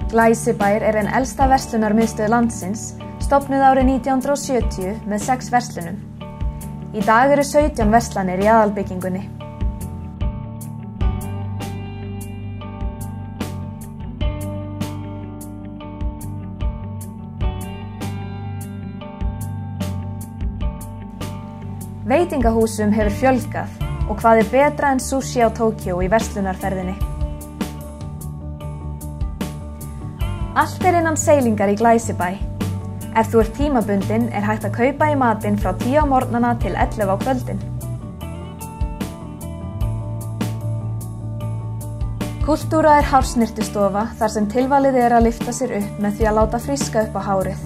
Glæsibær er ein elsta verslunarmiðstöð landsins, stofnuð árið 1970 með 6 verslunum. Í dag eru 17 verslanir í aðalbyggingunni. Veitingahúsum hefur fjölgað og hvað er betra en sushi á Tókjó í verslunarferðinni. Allt er innan seilingar í Glæsibæ. Ef þú ert tímabundinn er hægt að kaupa í matinn frá 10 á morgnana til 11 á kvöldin. Kultúra er hársnyrtustofa þar sem tilvalið er að lyfta sér upp með því að láta fríska upp á hárið.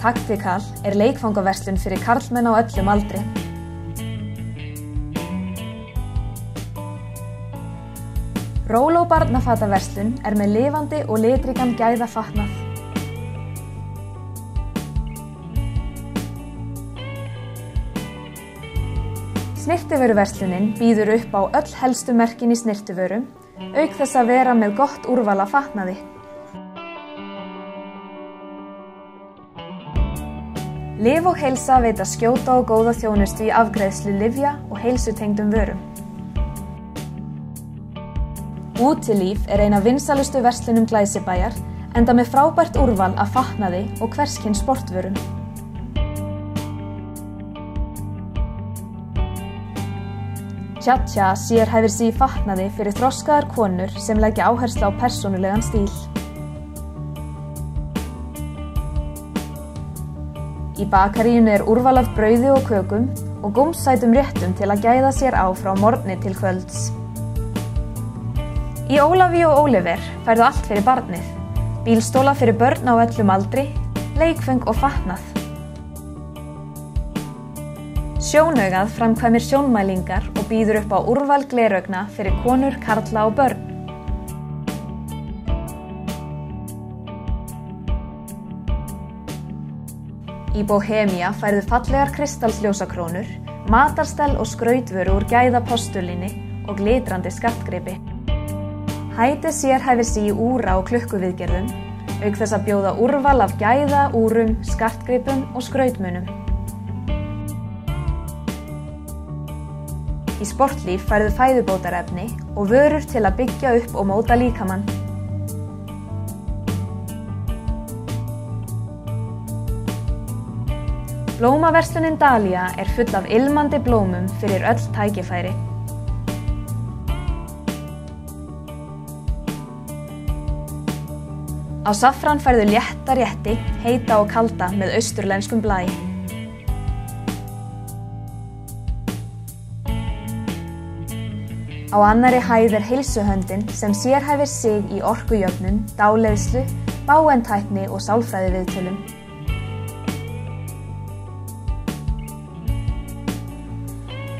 Taktikal er leikfangaverslun fyrir karlmenn á öllum aldri. Róló barnafataverslun er með lifandi og litríkan gæðafatnað. Snyrtivöruverslunin býður upp á öll helstu merkin í snyrtivörum, auk þess að vera með gott úrval af fatnaði. Lyf og heilsa veita skjóta og góða þjónustu í afgreiðslu lyfja og heilsutengdum vörum. Útilíf er ein af vinsælustu verslunum Glæsibæjar, enda með frábært úrval af fatnaði og hvers kyns sportvörum. Tja sérhæfir sig í fatnaði fyrir þroskaðar konur sem leggja áherslu á persónulegan stíl. Í bakaríinu er úrval af brauði og kökum og gómsætum réttum til að gæða sér á frá morgni til kvölds. Í Ólafi og Óliver færðu allt fyrir barnið, bílstóla fyrir börn á öllum aldri, leikföng og fatnað. Sjónaugað framkvæmir sjónmælingar og býður upp á úrval glerauga fyrir konur, karla og börn. Í Bohemia færðu fallegar kristalsljósakrónur, matarstell og skrautvöru úr gæðapostulíni og glitrandi skartgripi. Hæti sérhæfir sig í úra og klukkuviðgerðum, auk þess að bjóða úrval af gæða, úrum, skartgripum og skrautmunum. Í sportlíf færðu fæðubótarefni og vörur til að byggja upp og móta líkamann. Blómaverslunin Dahlia er full af ilmandi blómum fyrir öll tækifæri. Á Safran færðu létta rétti, heita og kalda með austurlenskum blæ. Á annarri hæð er heilsuhöndin sem sérhæfir sig í orkujöfnun, dáleiðslu, báentækni og sálfræðiviðtölum.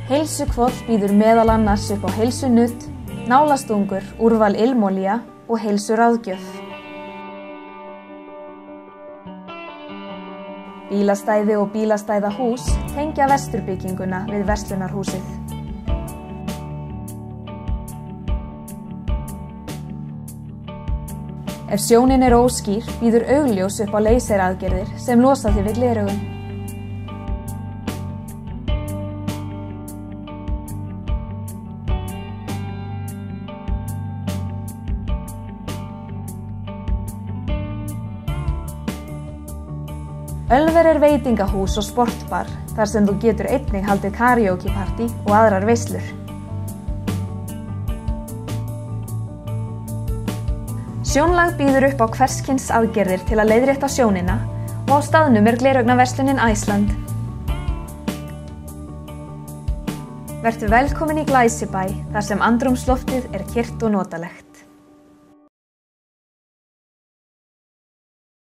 Heilsukvoll býður meðal annars upp á heilsunudd, nálastungur, úrval ilmolía og heilsuráðgjöf. Bílastæði og bílastæðahús tengja vesturbygginguna við verslunarhúsið. Ef sjónin er óskýr, býður augljós upp á leyseraðgerðir sem losa þig við gleraugun. Ölver er veitingahús og sportbar, þar sem þú getur einnig haldið karaokepartí og aðrar veislur. Sjónlag býður upp á hvers kyns aðgerðir til að leiðrétta sjónina og á staðnum er gleraugaverslunin Iceland. Vertu velkomin í Glæsibæ, þar sem andrúmsloftið er kyrrt og notalegt.